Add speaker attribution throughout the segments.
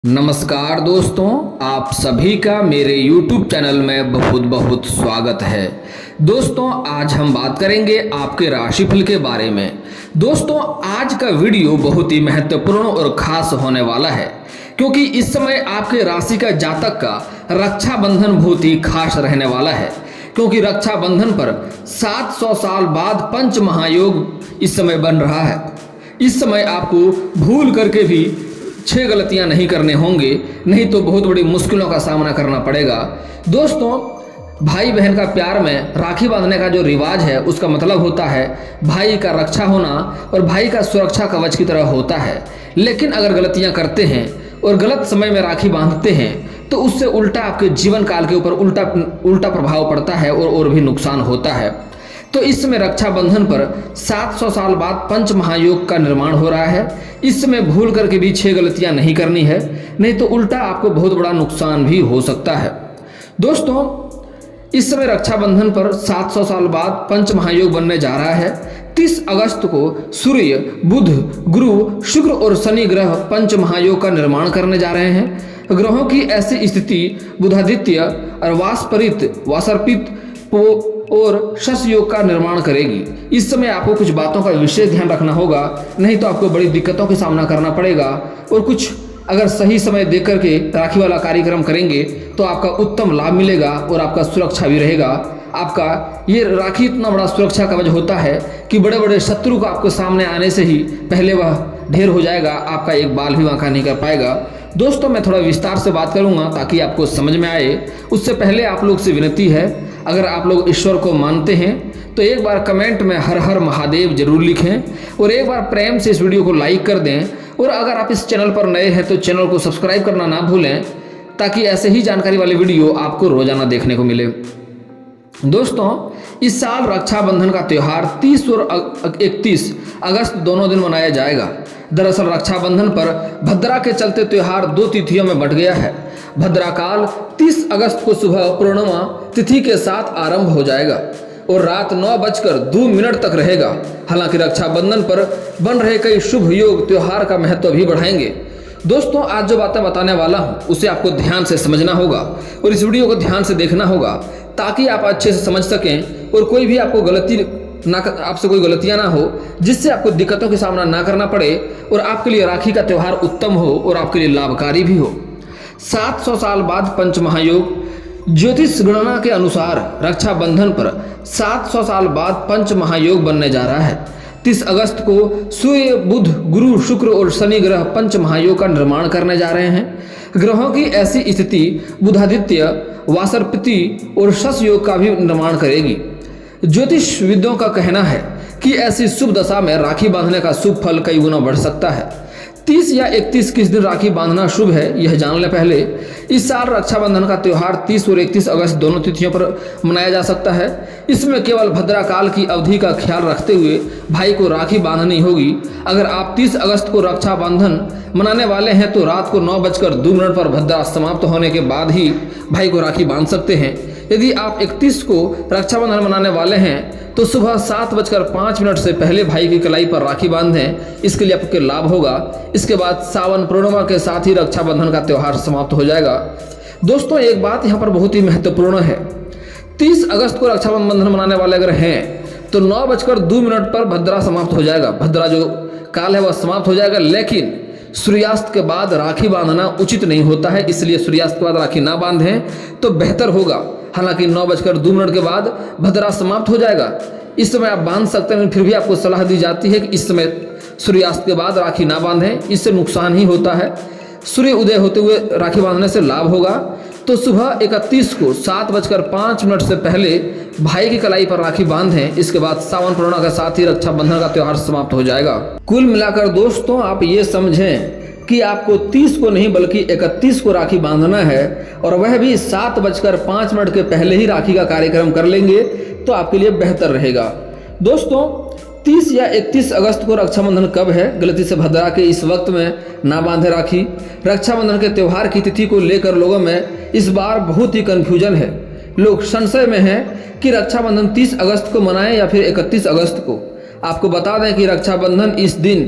Speaker 1: नमस्कार दोस्तों, आप सभी का मेरे YouTube चैनल में बहुत बहुत स्वागत है। दोस्तों आज हम बात करेंगे आपके राशिफल के बारे में। दोस्तों आज का वीडियो बहुत ही महत्वपूर्ण और खास होने वाला है, क्योंकि इस समय आपके राशि का जातक का रक्षाबंधन बहुत ही खास रहने वाला है। क्योंकि रक्षाबंधन पर 700 साल बाद पंच महायोग इस समय बन रहा है। इस समय आपको भूल करके भी 6 गलतियां नहीं करने होंगे, नहीं तो बहुत बड़ी मुश्किलों का सामना करना पड़ेगा। दोस्तों भाई बहन का प्यार में राखी बांधने का जो रिवाज है उसका मतलब होता है भाई का रक्षा होना और भाई का सुरक्षा कवच की तरह होता है। लेकिन अगर गलतियां करते हैं और गलत समय में राखी बांधते हैं तो उससे उल्टा आपके जीवन काल के ऊपर उल्टा प्रभाव पड़ता है और भी नुकसान होता है। तो इस समय रक्षाबंधन पर 700 साल बाद पंच महायोग का निर्माण हो रहा है। इस समय भूल करके भी 6 गलतियां नहीं करनी है, नहीं तो उल्टा आपको बहुत बड़ा नुकसान भी हो सकता है। दोस्तों इस समय रक्षाबंधन पर 700 साल बाद पंच महायोग बनने जा रहा है। 30 अगस्त को सूर्य, बुध, गुरु, शुक्र और शनि ग्रह पंच महायोग का निर्माण करने जा रहे हैं। ग्रहों की ऐसी स्थिति बुधादित्य और वासर्पित और शश योग का निर्माण करेगी। इस समय आपको कुछ बातों का विशेष ध्यान रखना होगा, नहीं तो आपको बड़ी दिक्कतों का सामना करना पड़ेगा। और कुछ अगर सही समय देख करके राखी वाला कार्यक्रम करेंगे तो आपका उत्तम लाभ मिलेगा और आपका सुरक्षा भी रहेगा। आपका ये राखी इतना बड़ा सुरक्षा कवच होता है कि बड़े बड़े शत्रु को आपको सामने आने से ही पहले वह ढेर हो जाएगा, आपका एक बाल भी वांका नहीं कर पाएगा। दोस्तों मैं थोड़ा विस्तार से बात करूंगा ताकि आपको समझ में आए। उससे पहले आप लोग से विनती है, अगर आप लोग ईश्वर को मानते हैं तो एक बार कमेंट में हर हर महादेव जरूर लिखें और एक बार प्रेम से इस वीडियो को लाइक कर दें। और अगर आप इस चैनल पर नए हैं तो चैनल को सब्सक्राइब करना ना भूलें, ताकि ऐसे ही जानकारी वाले वीडियो आपको रोजाना देखने को मिले। दोस्तों इस साल रक्षाबंधन का त्यौहार 30 और 31 अगस्त दोनों दिन मनाया जाएगा। दरअसल रक्षाबंधन पर भद्रा के चलते त्यौहार 2 तिथियों में बंट गया है। भद्रा काल 30 अगस्त को सुबह पूर्णिमा तिथि के साथ आरंभ हो जाएगा और रात 9:02 तक रहेगा। हालांकि रक्षाबंधन पर बन रहे कई शुभ योग त्योहार का महत्व भी बढ़ाएंगे। दोस्तों आज जो बातें बताने वाला हूं उसे आपको ध्यान से समझना होगा और इस वीडियो को ध्यान से देखना होगा, ताकि आप अच्छे से समझ सकें और कोई भी आपको आपसे कोई गलतियां ना हो, जिससे आपको दिक्कतों का सामना ना करना पड़े और आपके लिए राखी का त्यौहार उत्तम हो और आपके लिए लाभकारी भी हो। 700 साल बाद पंच महायोग। ज्योतिष गणना के अनुसार रक्षाबंधन पर 700 साल बाद पंच महायोग बनने जा रहा है। 30 अगस्त को सूर्य, बुध, गुरु, शुक्र और शनि ग्रह पंच महायोग का निर्माण करने जा रहे हैं। ग्रहों की ऐसी स्थिति बुधादित्य, वासर्पिति और शश योग का भी निर्माण करेगी। ज्योतिष विदों का कहना है कि ऐसी शुभ दशा में राखी बांधने का शुभ फल कई गुना बढ़ सकता है। 30 या 31 किस दिन राखी बांधना शुभ है यह जान ले पहले। इस साल रक्षाबंधन का त्यौहार 30 और 31 अगस्त दोनों तिथियों पर मनाया जा सकता है। इसमें केवल भद्रा काल की अवधि का ख्याल रखते हुए भाई को राखी बांधनी होगी। अगर आप 30 अगस्त को रक्षाबंधन मनाने वाले हैं तो रात को 9:02 पर भद्रा समाप्त होने के बाद ही भाई को राखी बांध सकते हैं। यदि आप 31 को रक्षाबंधन मनाने वाले हैं तो सुबह 7:05 से पहले भाई की कलाई पर राखी बांधें, इसके लिए आपके लाभ होगा। इसके बाद सावन पूर्णिमा के साथ ही रक्षाबंधन का त्यौहार समाप्त हो जाएगा। दोस्तों एक बात यहाँ पर बहुत ही महत्वपूर्ण है, 30 अगस्त को रक्षाबंधन मनाने वाले अगर हैं तो 9:02 पर भद्रा समाप्त हो जाएगा। भद्रा जो काल है वह समाप्त हो जाएगा, लेकिन सूर्यास्त के बाद राखी बांधना उचित नहीं होता है, इसलिए सूर्यास्त के बाद राखी ना बांधें तो बेहतर होगा। हालांकि 9:02 के बाद भद्रा समाप्त हो जाएगा, इस समय आप बांध सकते हैं, फिर भी आपको सलाह दी जाती है कि इस समय सूर्यास्त के बाद राखी ना बांधें, इससे नुकसान ही होता है। सूर्य उदय होते हुए राखी बांधने से लाभ होगा। तो सुबह 31 को 7:05 से पहले भाई की कलाई पर राखी बांधें, इसके बाद सावन पूर्णिमा के साथ ही रक्षाबंधन का त्यौहार समाप्त हो जाएगा। कुल मिलाकर दोस्तों आप ये समझें कि आपको 30 को नहीं बल्कि 31 को राखी बांधना है, और वह भी 7:05 के पहले ही राखी का कार्यक्रम कर लेंगे तो आपके लिए बेहतर रहेगा। दोस्तों 30 या 31 अगस्त को रक्षाबंधन कब है? गलती से भद्रा के इस वक्त में ना बांधे राखी। रक्षाबंधन के त्यौहार की तिथि को लेकर लोगों में इस बार बहुत ही कन्फ्यूजन है। लोग संशय में हैं कि रक्षाबंधन 30 अगस्त को मनाएं या फिर 31 अगस्त को। आपको बता दें कि रक्षाबंधन इस दिन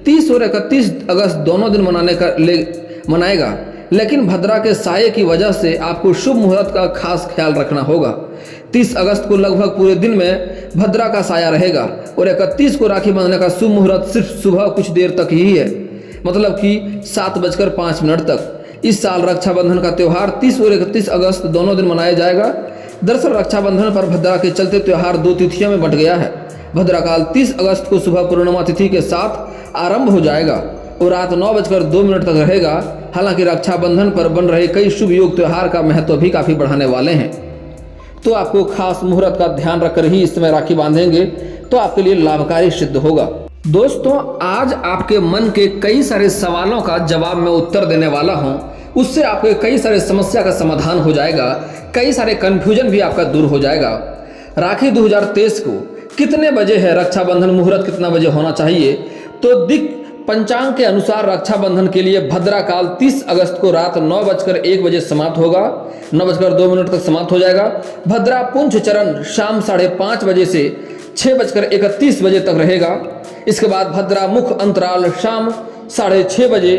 Speaker 1: 30 और 31 अगस्त दोनों दिन मनाने का मनाएगा, लेकिन भद्रा के साये की वजह से आपको शुभ मुहूर्त का खास ख्याल रखना होगा। 30 अगस्त को लगभग पूरे दिन में भद्रा का साया रहेगा और 31 को राखी बांधने का शुभ मुहूर्त सिर्फ सुबह कुछ देर तक ही है, मतलब कि 7:05 तक। इस साल रक्षाबंधन का त्यौहार 30 और 31 अगस्त दोनों दिन मनाया जाएगा। दरअसल रक्षाबंधन पर भद्रा के चलते त्यौहार 2 तिथियों में बंट गया है। भद्रा काल 30 अगस्त को सुबह पूर्णिमा तिथि के साथ आरंभ हो जाएगा और रात 9:02 तक रहेगा। हालांकि रक्षाबंधन पर बन रहे कई शुभ योग त्यौहार का महत्व भी काफ़ी बढ़ाने वाले हैं, तो आपको खास मुहूर्त का ध्यान रखकर ही इस समय राखी बांधेंगे तो आपके लिए लाभकारी सिद्ध होगा। दोस्तों, आज आपके मन के कई सारे सवालों का जवाब मैं उत्तर देने वाला हूं। उससे आपके कई सारे समस्या का समाधान हो जाएगा, कई सारे कंफ्यूजन भी आपका दूर हो जाएगा। राखी 2023 को कितने बजे है रक्षाबंधन, मुहूर्त कितना बजे होना चाहिए? तो दिक पंचांग के अनुसार रक्षाबंधन के लिए भद्रा काल 30 अगस्त को रात 9:01 समाप्त होगा, 9:02 तक समाप्त हो जाएगा। भद्रा पुंछ चरण शाम 5:30 बजे से 6:31 तक रहेगा। इसके बाद भद्रा मुख अंतराल शाम 6:30 बजे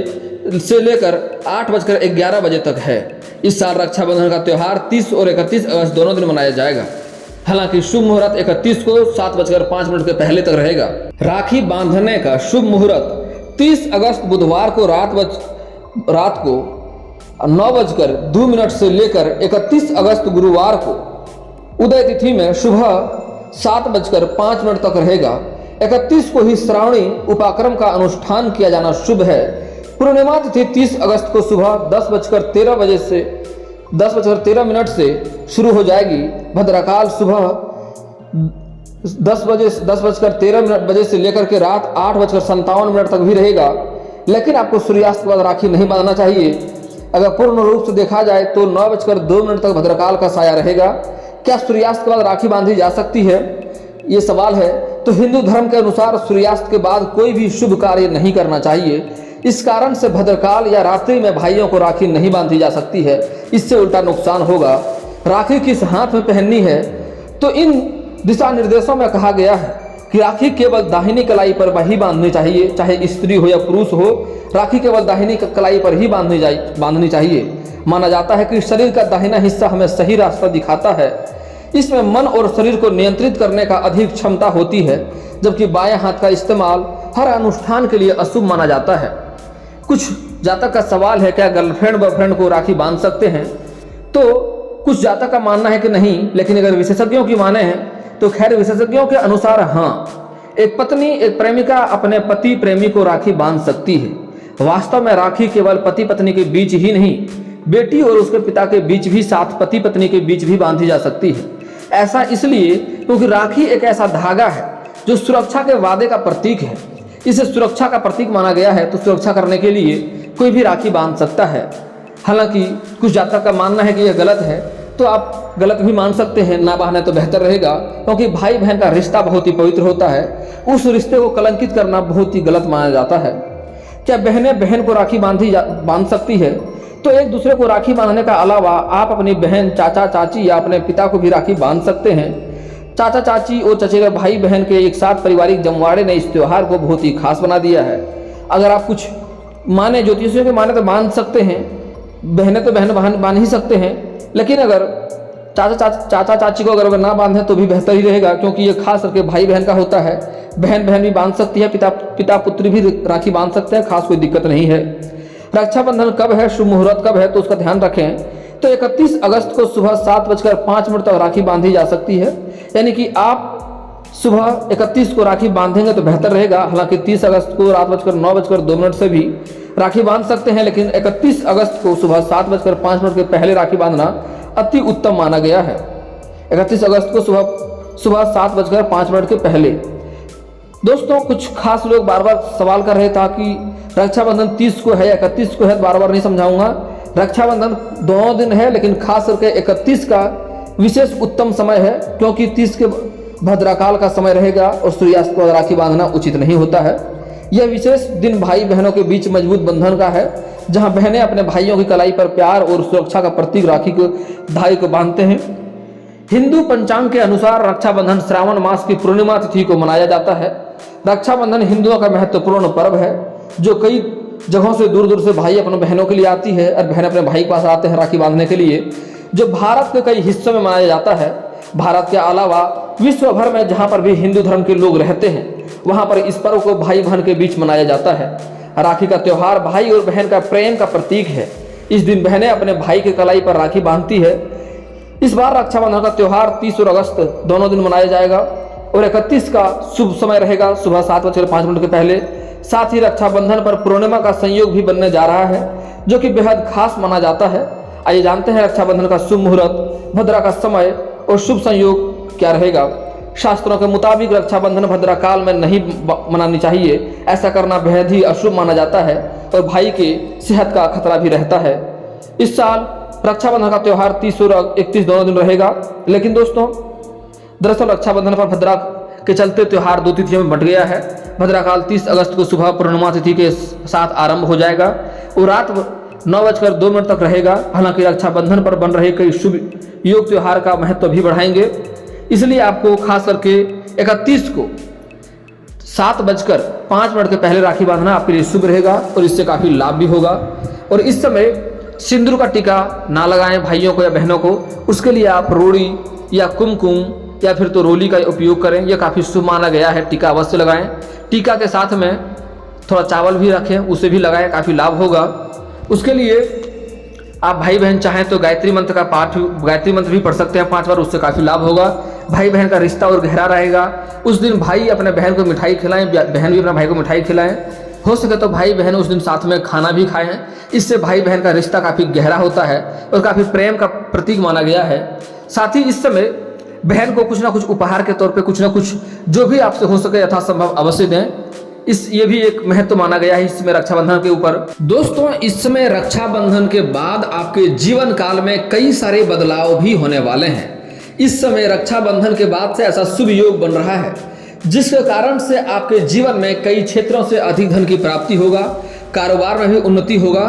Speaker 1: से लेकर 8:11 तक है। इस साल रक्षाबंधन का त्यौहार 30 और 31 अगस्त दोनों दिन मनाया जाएगा। हालांकि शुभ मुहूर्त 31 को 7:05 के पहले तक रहेगा। राखी बांधने का शुभ मुहूर्त 30 अगस्त बुधवार को रात को 9:02 से लेकर 31 अगस्त गुरुवार को उदय तिथि में सुबह 7:05 तक रहेगा। 31 को ही श्रावणी उपाकर्म का अनुष्ठान किया जाना शुभ है। पूर्णिमा तिथि 30 अगस्त को सुबह 10:13 से शुरू हो जाएगी। भद्रकाल सुबह 10:13 से लेकर के रात 8:57 तक भी रहेगा। लेकिन आपको सूर्यास्त के बाद राखी नहीं बांधना चाहिए। अगर पूर्ण रूप से देखा जाए तो 9:02 तक भद्रकाल का साया रहेगा। क्या सूर्यास्त के बाद राखी बांधी जा सकती है, ये सवाल है। तो हिंदू धर्म के अनुसार सूर्यास्त के बाद कोई भी शुभ कार्य नहीं करना चाहिए। इस कारण से भद्रकाल या रात्रि में भाइयों को राखी नहीं बांधी जा सकती है, इससे उल्टा नुकसान होगा। राखी किस हाथ में पहननी है, तो इन दिशा निर्देशों में कहा गया है कि राखी केवल दाहिनी कलाई पर ही बांधनी चाहिए, चाहे स्त्री हो या पुरुष हो, राखी केवल दाहिनी कलाई पर ही बांधनी चाहिए। माना जाता है कि शरीर का दाहिना हिस्सा हमें सही रास्ता दिखाता है। इसमें मन और शरीर को नियंत्रित करने का अधिक क्षमता होती है, जबकि बाएं हाथ का इस्तेमाल हर अनुष्ठान के लिए अशुभ माना जाता है। कुछ जातक का सवाल है, क्या गर्लफ्रेंड बॉयफ्रेंड को राखी बांध सकते हैं? तो कुछ जातक का मानना है कि नहीं, लेकिन अगर विशेषज्ञों की माने हैं तो खैर विशेषज्ञों के अनुसार हाँ, एक पत्नी एक प्रेमिका अपने पति प्रेमी को राखी बांध सकती है। वास्तव में राखी केवल पति पत्नी के बीच ही नहीं, बेटी और उसके पिता के बीच भी, साथ पति पत्नी के बीच भी बांधी जा सकती है। ऐसा इसलिए क्योंकि राखी एक ऐसा धागा है जो सुरक्षा के वादे का प्रतीक है। इसे सुरक्षा का प्रतीक माना गया है, तो सुरक्षा करने के लिए कोई भी राखी बांध सकता है। हालांकि कुछ जातक का मानना है कि यह गलत है, तो आप गलत भी मान सकते हैं, ना बांधे तो बेहतर रहेगा, क्योंकि भाई बहन का रिश्ता बहुत ही पवित्र होता है। उस रिश्ते को कलंकित करना बहुत ही गलत माना जाता है। क्या बहनें बहन को राखी बांध सकती है? तो एक दूसरे को राखी बांधने का अलावा आप अपनी बहन, चाचा चाची या अपने पिता को भी राखी बांध सकते हैं। चाचा चाची और चचेरे भाई बहन के एक साथ पारिवारिक जमवाड़े ने इस त्यौहार को बहुत ही खास बना दिया है। अगर आप कुछ माने, ज्योतिषियों के माने तो बांध सकते हैं, बहनें तो बहन बांध ही सकते हैं, लेकिन अगर चाचा चाची को अगर ना बांधें तो भी बेहतर ही रहेगा, क्योंकि ये खास करके भाई बहन का होता है। बहन बहन भी बांध सकती है, पिता पुत्री भी राखी बांध सकते हैं, खास कोई दिक्कत नहीं है। रक्षाबंधन कब है, शुभ मुहूर्त कब है, तो उसका ध्यान रखें। तो 31 अगस्त को सुबह 7:05 तक राखी बांधी जा सकती है, यानी कि आप सुबह 31 को राखी बांधेंगे तो बेहतर रहेगा। हालांकि 30 अगस्त को रात 9:02 से भी राखी बांध सकते हैं, लेकिन 31 अगस्त को सुबह 7:05 के पहले राखी बांधना अति उत्तम माना गया है। 31 अगस्त को सुबह 7:05 के पहले। दोस्तों, कुछ खास लोग बार बार सवाल कर रहे था कि रक्षाबंधन 30 को है या 31 को है, बार बार नहीं समझाऊंगा। रक्षाबंधन दोनों दिन है, लेकिन खास करके 31 का विशेष उत्तम समय है, क्योंकि 30 के भद्राकाल का समय रहेगा और सूर्यास्त को राखी बांधना उचित नहीं होता है। यह विशेष दिन भाई बहनों के बीच मजबूत बंधन का है, जहां बहनें अपने भाइयों की कलाई पर प्यार और सुरक्षा का प्रतीक राखी को धागे को बांधते हैं। हिंदू पंचांग के अनुसार रक्षाबंधन श्रावण मास की पूर्णिमा तिथि को मनाया जाता है। रक्षाबंधन हिंदुओं का महत्वपूर्ण पर्व है, जो कई
Speaker 2: जगहों से दूर दूर से भाई अपने बहनों के लिए आती है और बहन अपने भाई के पास आते हैं राखी बांधने के लिए, जो भारत के कई हिस्सों में मनाया जाता है। भारत के अलावा विश्व भर में जहाँ पर भी हिंदू धर्म के लोग रहते हैं वहाँ पर इस पर्व को भाई बहन के बीच मनाया जाता है। राखी का त्यौहार भाई और बहन का प्रेम का प्रतीक है। इस दिन बहनें अपने भाई के कलाई पर राखी बांधती है। इस बार रक्षाबंधन का त्यौहार 30 और अगस्त दोनों दिन मनाया जाएगा और 31 का शुभ समय रहेगा सुबह 7:05 के पहले। साथ ही रक्षाबंधन पर पूर्णिमा का संयोग भी बनने जा रहा है जो कि बेहद खास माना जाता है। आइए जानते हैं रक्षाबंधन का शुभ मुहूर्त, भद्रा का समय और शुभ संयोग क्या रहेगा। शास्त्रों के मुताबिक रक्षाबंधन भद्रा काल में नहीं मनानी चाहिए। ऐसा करना बेहद ही अशुभ माना जाता है और भाई के सेहत का खतरा भी रहता है। इस साल रक्षाबंधन का त्यौहार 30 और 31 दोनों दिन रहेगा। लेकिन दोस्तों दरअसल रक्षाबंधन पर भद्रा के चलते त्यौहार 2 तिथियों में बंट गया है। भद्रा काल 30 अगस्त को सुबह पूर्णिमा तिथि के साथ आरंभ हो जाएगा और रात 9:02 तक रहेगा। हालांकि रक्षाबंधन पर बन रहे कई शुभ योग त्यौहार का महत्व भी बढ़ाएंगे, इसलिए आपको खास करके 31 को 7:05 के पहले राखी बांधना आपके लिए शुभ रहेगा और इससे काफ़ी लाभ भी होगा। और इस समय सिंदूर का टीका ना लगाएं भाइयों को या बहनों को, उसके लिए आप रोड़ी या कुमकुम या फिर तो रोली का उपयोग करें। यह काफ़ी शुभ माना गया है। टीका अवश्य लगाएं। टीका के साथ में थोड़ा चावल भी रखें, उसे भी लगाएं, काफ़ी लाभ होगा। उसके लिए आप भाई बहन चाहें तो गायत्री मंत्र भी पढ़ सकते हैं 5 बार, उससे काफ़ी लाभ होगा। भाई बहन का रिश्ता और गहरा रहेगा। उस दिन भाई अपने बहन को मिठाई खिलाएं, बहन भी अपने भाई को मिठाई खिलाएं। हो सके तो भाई बहन उस दिन साथ में खाना भी खाएं। इससे भाई बहन का रिश्ता काफ़ी गहरा होता है और काफ़ी प्रेम का प्रतीक माना गया है। साथ ही इस समय बहन को कुछ ना कुछ उपहार के तौर पे कुछ ना कुछ जो भी आपसे हो सके यथासंभव अवश्य दें। ये भी एक महत्व माना गया है इसमें रक्षाबंधन के ऊपर।
Speaker 1: दोस्तों इस समय रक्षाबंधन के बाद आपके जीवन काल में कई सारे बदलाव भी होने वाले हैं। इस समय रक्षाबंधन के बाद से ऐसा शुभ योग बन रहा है जिसके कारण से आपके जीवन में कई क्षेत्रों से अधिक धन की प्राप्ति होगा, कारोबार में भी उन्नति होगा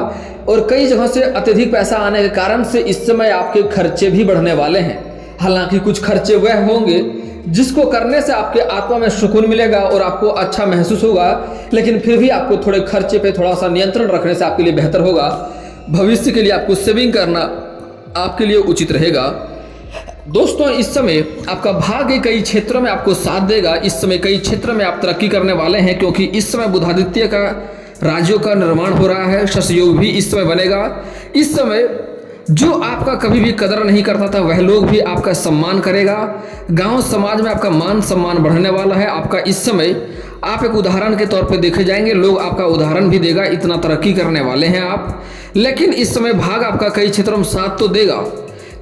Speaker 1: और कई जगहों से अत्यधिक पैसा आने के कारण से इस समय आपके खर्चे भी बढ़ने वाले हैं। हालांकि कुछ खर्चे वह होंगे जिसको करने से आपके आत्मा में सुकून मिलेगा और आपको अच्छा महसूस होगा, लेकिन फिर भी आपको थोड़े खर्चे पे थोड़ा सा नियंत्रण रखने से आपके लिए बेहतर होगा। भविष्य के लिए आपको सेविंग करना आपके लिए उचित रहेगा। दोस्तों इस समय आपका भाग्य कई क्षेत्रों में आपको साथ देगा। इस समय कई क्षेत्रों में आप तरक्की करने वाले हैं क्योंकि इस समय बुधादित्य का राज्यों का निर्माण हो रहा है। शश योग भी इस समय बनेगा। इस समय जो आपका कभी भी कदर नहीं करता था वह लोग भी आपका सम्मान करेगा। गांव समाज में आपका मान सम्मान बढ़ने वाला है। आपका इस समय आप एक उदाहरण के तौर पे देखे जाएंगे, लोग आपका उदाहरण भी देगा, इतना तरक्की करने वाले हैं आप। लेकिन इस समय भाग आपका कई क्षेत्रों में साथ तो देगा,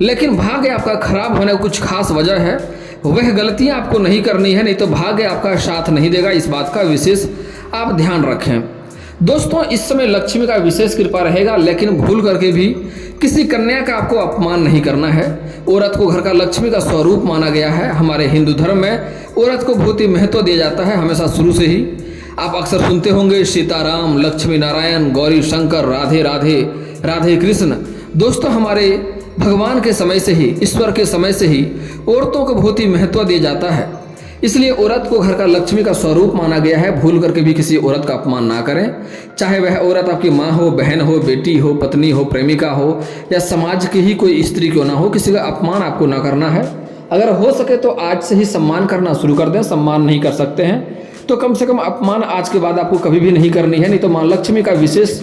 Speaker 1: लेकिन भाग्य आपका खराब होने की कुछ खास वजह है। वह गलतियां आपको नहीं करनी है, नहीं तो भाग्य आपका साथ नहीं देगा। इस बात का विशेष आप ध्यान रखें। दोस्तों इस समय लक्ष्मी का विशेष कृपा रहेगा, लेकिन भूल करके भी किसी कन्या का आपको अपमान नहीं करना है। औरत को घर का लक्ष्मी का स्वरूप माना गया है। हमारे हिंदू धर्म में औरत को बहुत ही महत्व दिया जाता है हमेशा शुरू से ही। आप अक्सर सुनते होंगे सीताराम, लक्ष्मी नारायण, गौरी शंकर, राधे राधे, राधे कृष्ण। दोस्तों हमारे भगवान के समय से ही, ईश्वर के समय से ही औरतों को बहुत ही महत्व दिया जाता है। इसलिए औरत को घर का लक्ष्मी का स्वरूप माना गया है। भूल करके भी किसी औरत का अपमान ना करें, चाहे वह औरत आपकी माँ हो, बहन हो, बेटी हो, पत्नी हो, प्रेमिका हो या समाज की ही कोई स्त्री क्यों ना हो, किसी का अपमान आपको ना करना है। अगर हो सके तो आज से ही सम्मान करना शुरू कर दें। सम्मान नहीं कर सकते हैं तो कम से कम अपमान आज के बाद आपको कभी भी नहीं करनी है, नहीं तो माँ लक्ष्मी का विशेष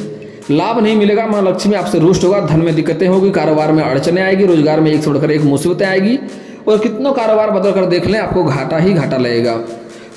Speaker 1: लाभ नहीं मिलेगा। माँ लक्ष्मी आपसे रुष्ट होगा, धन में दिक्कतें होगी, कारोबार में अड़चने आएगी, रोजगार में एक छोड़कर एक मुसीबतें आएगी और कितनों कारोबार बदल कर देख लें आपको घाटा ही घाटा लगेगा।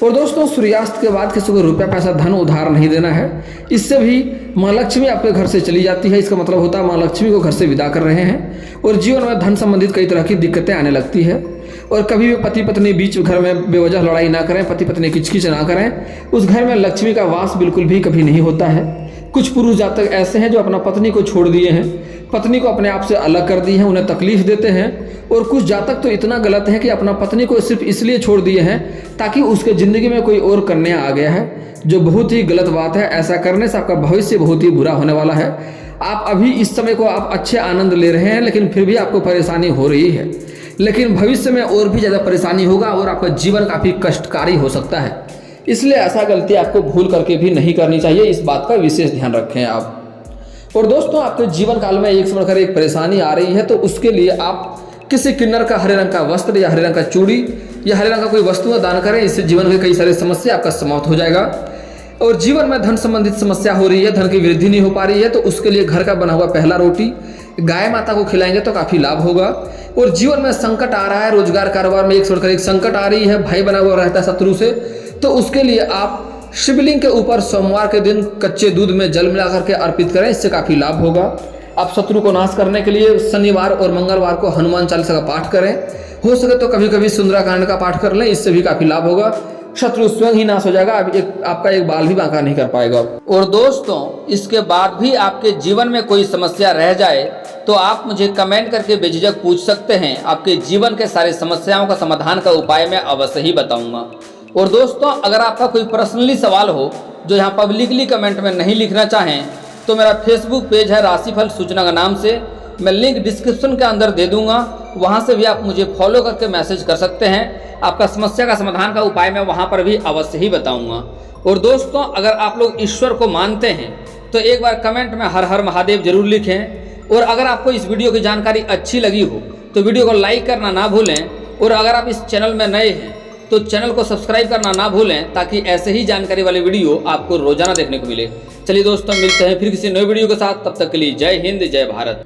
Speaker 1: और दोस्तों सूर्यास्त के बाद किसी को रुपया पैसा धन उधार नहीं देना है। इससे भी माँ लक्ष्मी आपके घर से चली जाती है। इसका मतलब होता है माँ लक्ष्मी को घर से विदा कर रहे हैं और जीवन में धन संबंधित कई तरह की दिक्कतें आने लगती है। और कभी भी पति पत्नी बीच घर में बेवजह लड़ाई ना करें, पति पत्नी किचकिच ना करें। उस घर में लक्ष्मी का वास बिल्कुल भी कभी नहीं होता है। कुछ पुरुष जातक ऐसे हैं जो अपना पत्नी को छोड़ दिए हैं, पत्नी को अपने आप से अलग कर दिए हैं, उन्हें तकलीफ देते हैं। और कुछ जातक तो इतना गलत है कि अपना पत्नी को सिर्फ इसलिए छोड़ दिए हैं ताकि उसके ज़िंदगी में कोई और कन्या आ गया है, जो बहुत ही गलत बात है। ऐसा करने से आपका भविष्य बहुत ही बुरा होने वाला है। आप अभी इस समय को आप अच्छे आनंद ले रहे हैं, लेकिन फिर भी आपको परेशानी हो रही है, लेकिन भविष्य में और भी ज़्यादा परेशानी होगा और आपका जीवन काफ़ी कष्टकारी हो सकता है।
Speaker 2: इसलिए ऐसा गलती आपको भूल करके भी नहीं करनी चाहिए, इस बात का विशेष ध्यान रखें आप। और दोस्तों, आपके जीवन काल में एक से बढ़कर एक परेशानी आ रही है, तो उसके लिए आप किसी किन्नर का हरे रंग का वस्त्र या हरे रंग का चूड़ी या हरे रंग का कोई वस्तु दान करें। इससे जीवन में कई सारी समस्या आपका समाप्त हो जाएगा। और जीवन में धन संबंधित समस्या हो रही है, धन की वृद्धि नहीं हो पा रही है, तो उसके लिए घर का बना हुआ पहला रोटी गाय माता को खिलाएंगे तो काफ़ी लाभ होगा। और जीवन में संकट आ रहा है, रोजगार कारोबार में एक से बढ़कर एक संकट आ रही है, भाई बना हुआ रहता है शत्रु से, तो उसके लिए आप शिवलिंग के ऊपर सोमवार के दिन कच्चे दूध में जल मिला करके अर्पित करें, इससे काफ़ी लाभ होगा। आप शत्रु को नाश करने के लिए शनिवार और मंगलवार को हनुमान चालीसा का पाठ करें, हो सके तो कभी कभी सुंदराकांड का पाठ कर लें, इससे भी काफ़ी लाभ होगा। शत्रु स्वयं ही नाश हो जाएगा, आपका एक बाल भी बांका नहीं कर पाएगा।
Speaker 1: और दोस्तों, इसके बाद भी आपके जीवन में कोई समस्या रह जाए तो आप मुझे कमेंट करके बेझिझक पूछ सकते हैं। आपके जीवन के सारे समस्याओं का समाधान का उपाय मैं अवश्य ही बताऊंगा। और दोस्तों, अगर आपका कोई पर्सनली सवाल हो जो यहाँ पब्लिकली कमेंट में नहीं लिखना चाहें, तो मेरा फेसबुक पेज है राशिफल सूचना का नाम से, मैं लिंक डिस्क्रिप्शन के अंदर दे दूंगा, वहाँ से भी आप मुझे फॉलो करके मैसेज कर सकते हैं। आपका समस्या का समाधान का उपाय मैं वहाँ पर भी अवश्य ही बताऊंगा। और दोस्तों, अगर आप लोग ईश्वर को मानते हैं तो एक बार कमेंट में हर हर महादेव जरूर लिखें। और अगर आपको इस वीडियो की जानकारी अच्छी लगी हो तो वीडियो को लाइक करना ना भूलें। और अगर आप इस चैनल में नए हैं तो चैनल को सब्सक्राइब करना ना भूलें, ताकि ऐसे ही जानकारी वाले वीडियो आपको रोजाना देखने को मिले। चलिए दोस्तों, मिलते हैं फिर किसी नए वीडियो के साथ, तब तक के लिए जय हिंद, जय भारत।